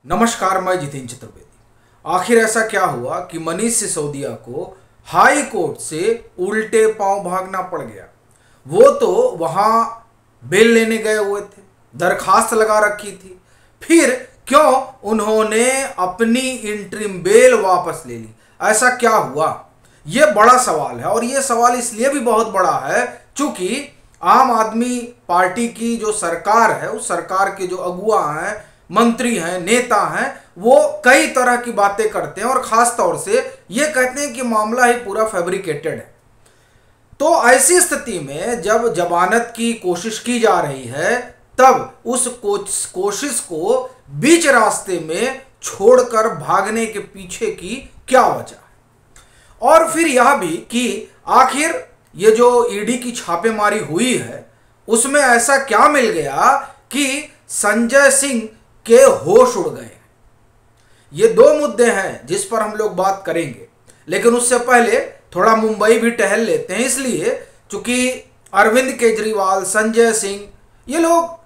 नमस्कार, मैं जितेंद्र चतुर्वेदी। आखिर ऐसा क्या हुआ कि मनीष सिसोदिया को हाई कोर्ट से उल्टे पांव भागना पड़ गया। वो तो वहां बेल लेने गए हुए थे, दरखास्त लगा रखी थी, फिर क्यों उन्होंने अपनी इंटरिम बेल वापस ले ली? ऐसा क्या हुआ? ये बड़ा सवाल है और ये सवाल इसलिए भी बहुत बड़ा है क्योंकि आम आदमी पार्टी की जो सरकार है, उस सरकार के जो अगुआ हैं, मंत्री हैं, नेता हैं, वो कई तरह की बातें करते हैं और खास तौर से ये कहते हैं कि मामला ही पूरा फैब्रिकेटेड है। तो ऐसी स्थिति में जब जमानत की कोशिश की जा रही है, तब उस कोशिश को बीच रास्ते में छोड़कर भागने के पीछे की क्या वजह है? और फिर यह भी कि आखिर ये जो ईडी की छापेमारी हुई है, उसमें ऐसा क्या मिल गया कि संजय सिंह के होश उड़ गए? ये दो मुद्दे हैं जिस पर हम लोग बात करेंगे, लेकिन उससे पहले थोड़ा मुंबई भी टहल लेते हैं, इसलिए क्योंकि अरविंद केजरीवाल, संजय सिंह, ये लोग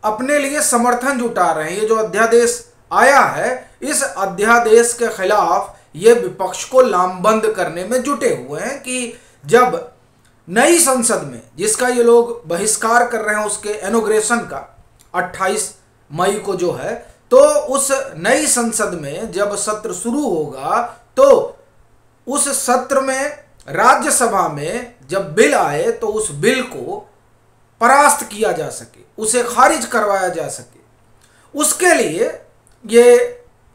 अपने लिए समर्थन जुटा रहे हैं। ये जो अध्यादेश आया है, इस अध्यादेश के खिलाफ ये विपक्ष को लामबंद करने में जुटे हुए हैं कि जब नई संसद में, जिसका ये लोग बहिष्कार कर रहे हैं, उसके इनॉग्रेशन का 28 मई को जो है, तो उस नई संसद में जब सत्र शुरू होगा तो उस सत्र में राज्यसभा में जब बिल आए तो उस बिल को परास्त किया जा सके, उसे खारिज करवाया जा सके। उसके लिए ये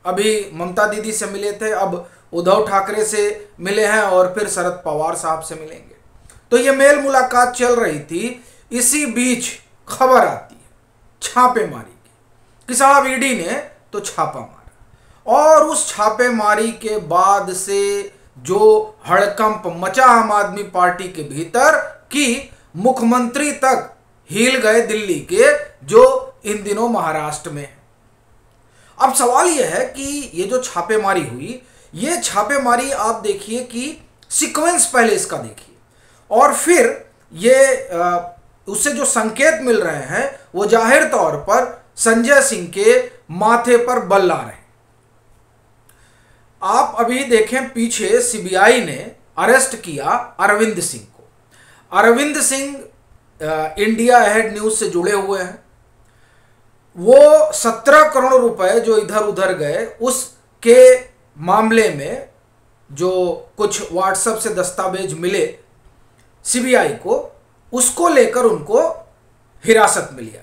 अभी ममता दीदी से मिले थे, अब उद्धव ठाकरे से मिले हैं और फिर शरद पवार साहब से मिलेंगे। तो ये मेल मुलाकात चल रही थी। इसी बीच खबर आती है छापेमारी की कि साहब ईडी ने तो छापा मारा, और उस छापेमारी के बाद से जो हड़कंप मचा आम आदमी पार्टी के भीतर कि मुख्यमंत्री तक हिल गए दिल्ली के, जो इन दिनों महाराष्ट्र में है। अब सवाल यह है कि ये जो छापेमारी हुई, ये छापेमारी आप देखिए कि सीक्वेंस पहले इसका देखिए, और फिर ये उससे जो संकेत मिल रहे हैं वो जाहिर तौर पर संजय सिंह के माथे पर बल ला रहे हैं। आप अभी देखें, पीछे सीबीआई ने अरेस्ट किया अरविंद सिंह को। Arvind Singh India ahead news से जुड़े हुए हैं। वो 17 करोड़ रुपए जो इधर उधर गए, उसके मामले में जो कुछ व्हाट्सएप से दस्तावेज मिले सीबीआई को, उसको लेकर उनको हिरासत में लिया गया।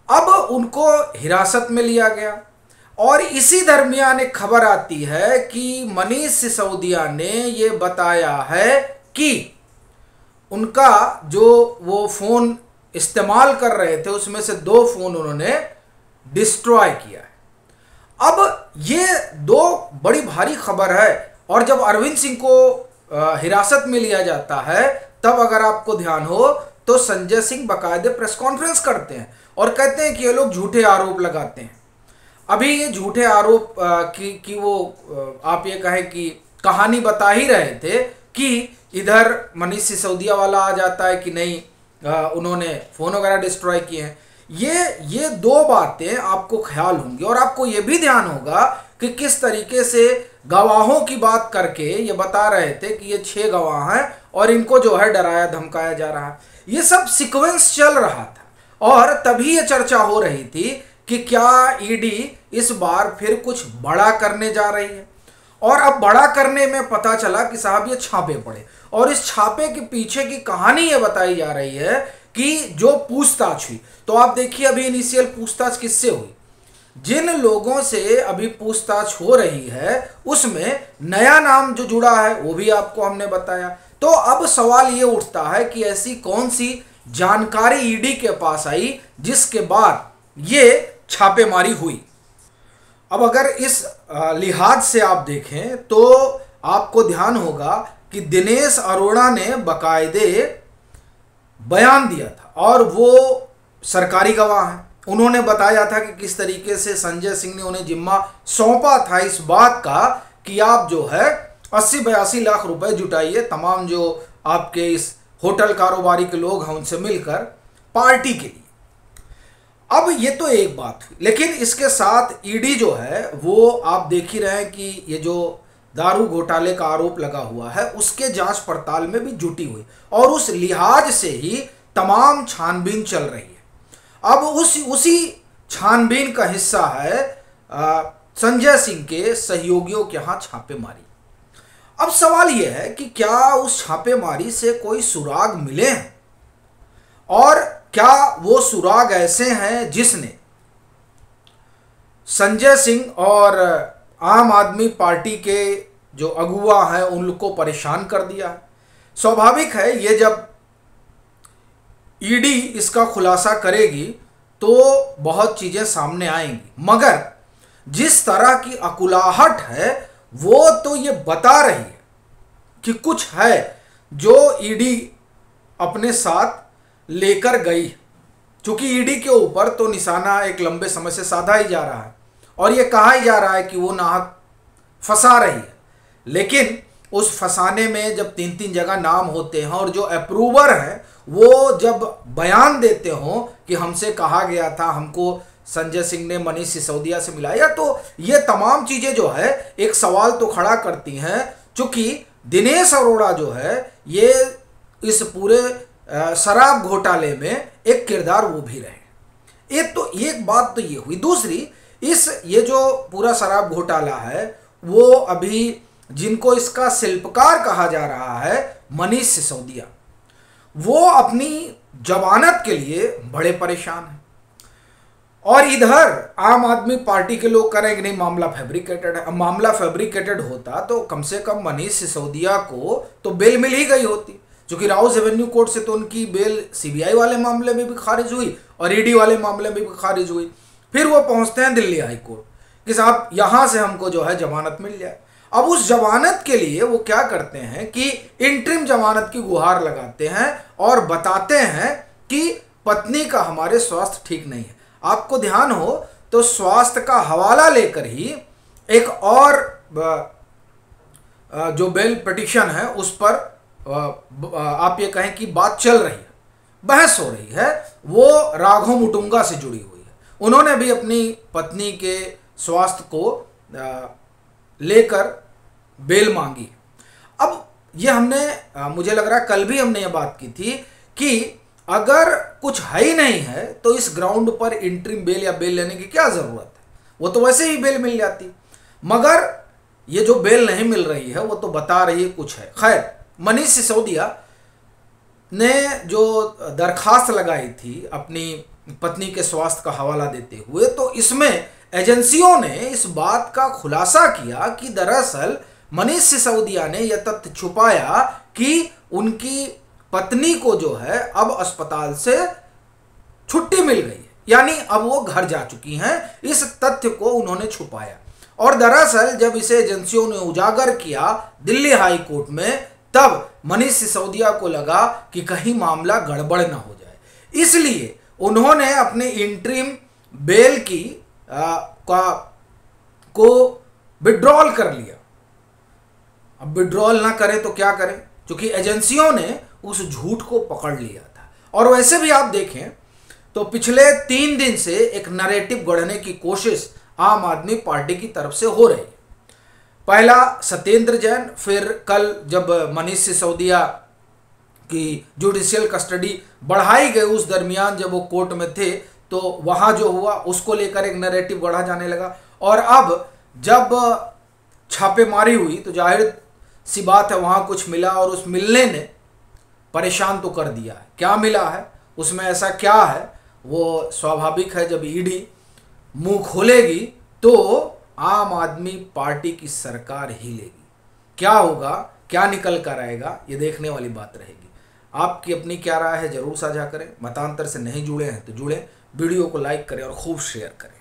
अब उनको हिरासत में लिया गया और इसी दरमियान एक खबर आती है कि मनीष सिसोदिया ने ये बताया है कि उनका जो वो फोन इस्तेमाल कर रहे थे, उसमें से 2 फोन उन्होंने डिस्ट्रॉय किया है। अब ये 2 बड़ी भारी खबर है। और जब अरविंद सिंह को हिरासत में लिया जाता है, तब अगर आपको ध्यान हो तो संजय सिंह बाकायदे प्रेस कॉन्फ्रेंस करते हैं और कहते हैं कि ये लोग झूठे आरोप लगाते हैं। अभी ये झूठे आरोप की वो आप ये कहें कि कहानी बता ही रहे थे कि इधर मनीष सिसोदिया वाला आ जाता है कि नहीं, उन्होंने फोन वगैरह डिस्ट्रॉय किए हैं। ये 2 बातें आपको ख्याल होंगी और आपको ये भी ध्यान होगा कि किस तरीके से गवाहों की बात करके ये बता रहे थे कि ये 6 गवाह हैं और इनको जो है डराया धमकाया जा रहा है। ये सब सीक्वेंस चल रहा था और तभी ये चर्चा हो रही थी कि क्या ईडी इस बार फिर कुछ बड़ा करने जा रही है। और अब बड़ा करने में पता चला कि साहब ये छापे पड़े, और इस छापे के पीछे की कहानी ये बताई जा रही है कि जो पूछताछ हुई, तो आप देखिए अभी इनिशियल पूछताछ किससे हुई। जिन लोगों से अभी पूछताछ हो रही है उसमें नया नाम जो जुड़ा है वो भी आपको हमने बताया। तो अब सवाल ये उठता है कि ऐसी कौन सी जानकारी ईडी के पास आई जिसके बाद ये छापेमारी हुई। अब अगर इस लिहाज से आप देखें तो आपको ध्यान होगा कि दिनेश अरोड़ा ने बाकायदे बयान दिया था और वो सरकारी गवाह हैं। उन्होंने बताया था कि किस तरीके से संजय सिंह ने उन्हें जिम्मा सौंपा था इस बात का कि आप जो है 80-82 लाख रुपए जुटाइए, तमाम जो आपके इस होटल कारोबारी के लोग हैं उनसे मिलकर पार्टी के लिए। अब ये तो एक बात हुई, लेकिन इसके साथ ईडी जो है वो आप देख ही रहे हैं कि ये जो दारू घोटाले का आरोप लगा हुआ है उसके जांच पड़ताल में भी जुटी हुई, और उस लिहाज से ही तमाम छानबीन चल रही है। अब उसी छानबीन का हिस्सा है संजय सिंह के सहयोगियों के यहाँ छापेमारी। अब सवाल यह है कि क्या उस छापेमारी से कोई सुराग मिले हैं, और क्या वो सुराग ऐसे हैं जिसने संजय सिंह और आम आदमी पार्टी के जो अगुवा हैं उनको परेशान कर दिया है। स्वाभाविक है ये जब ईडी इसका खुलासा करेगी तो बहुत चीजें सामने आएंगी, मगर जिस तरह की अकुलाहट है वो तो ये बता रही है कि कुछ है जो ईडी अपने साथ लेकर गई। क्योंकि ईडी के ऊपर तो निशाना एक लंबे समय से साधा ही जा रहा है और ये कहा ही जा रहा है कि वो नाहक फंसा रही है, लेकिन उस फंसाने में जब 3-3 जगह नाम होते हैं और जो अप्रूवर हैं वो जब बयान देते हो कि हमसे कहा गया था, हमको संजय सिंह ने मनीष सिसोदिया से मिलाया, तो ये तमाम चीजें जो है एक सवाल तो खड़ा करती हैं। चूंकि दिनेश अरोड़ा जो है ये इस पूरे शराब घोटाले में एक किरदार वो भी रहे। एक बात तो ये हुई। दूसरी, ये जो पूरा शराब घोटाला है वो अभी जिनको इसका शिल्पकार कहा जा रहा है मनीष सिसोदिया, वो अपनी जमानत के लिए बड़े परेशान हैं। और इधर आम आदमी पार्टी के लोग करेंगे नहीं मामला फैब्रिकेटेड है। मामला फैब्रिकेटेड होता तो कम से कम मनीष सिसोदिया को तो बेल मिल ही गई होती, क्योंकि राउस एवेन्यू कोर्ट से तो उनकी बेल सीबीआई वाले मामले में भी खारिज हुई और ईडी वाले मामले में भी खारिज हुई। फिर वो पहुंचते हैं दिल्ली हाई कोर्ट कि साहब यहां से हमको जो है जमानत मिल जाए। अब उस जमानत के लिए वो क्या करते हैं कि इंटरिम जमानत की गुहार लगाते हैं और बताते हैं कि पत्नी का हमारे स्वास्थ्य ठीक नहीं है। आपको ध्यान हो तो स्वास्थ्य का हवाला लेकर ही एक और जो बेल पिटीशन है उस पर आप ये कहें कि बात चल रही है, बहस हो रही है, वो राघव मुटुंगा से जुड़ी हुई है। उन्होंने भी अपनी पत्नी के स्वास्थ्य को लेकर बेल मांगी। अब ये हमने मुझे लग रहा है कल भी हमने ये बात की थी कि अगर कुछ है ही नहीं है तो इस ग्राउंड पर इंटरिम बेल या बेल लेने की क्या जरूरत है, वो तो वैसे ही बेल मिल जाती। मगर ये जो बेल नहीं मिल रही है वो तो बता रही है कुछ है। खैर, मनीष सिसोदिया ने जो दरखास्त लगाई थी अपनी पत्नी के स्वास्थ्य का हवाला देते हुए, तो इसमें एजेंसियों ने इस बात का खुलासा किया कि दरअसल मनीष सिसोदिया ने यह तथ्य छुपाया कि उनकी पत्नी को जो है अब अस्पताल से छुट्टी मिल गई है, यानी अब वो घर जा चुकी हैं। इस तथ्य को उन्होंने छुपाया और दरअसल जब इसे एजेंसियों ने उजागर किया दिल्ली हाई कोर्ट में, तब मनीष सिसोदिया को लगा कि कहीं मामला गड़बड़ ना हो जाए, इसलिए उन्होंने अपने इंटरिम बेल की को विड्रॉल कर लिया। अब विड्रॉल ना करें तो क्या करें, क्योंकि एजेंसियों ने उस झूठ को पकड़ लिया था। और वैसे भी आप देखें तो पिछले 3 दिन से एक नैरेटिव गढ़ने की कोशिश आम आदमी पार्टी की तरफ से हो रही है। पहला सत्येंद्र जैन, फिर कल जब मनीष सिसोदिया की जुडिशियल कस्टडी बढ़ाई गई उस दरमियान जब वो कोर्ट में थे तो वहां जो हुआ उसको लेकर एक नैरेटिव गढ़ा जाने लगा। और अब जब छापेमारी हुई तो जाहिर सी बात है वहां कुछ मिला और उस मिलने ने परेशान तो कर दिया है। क्या मिला है, उसमें ऐसा क्या है, वो स्वाभाविक है जब ईडी मुंह खोलेगी तो आम आदमी पार्टी की सरकार ही लेगी। क्या होगा, क्या निकल कर आएगा, ये देखने वाली बात रहेगी। आपकी अपनी क्या राय है जरूर साझा करें। मतांतर से नहीं जुड़े हैं तो जुड़ें, वीडियो को लाइक करें और खूब शेयर करें।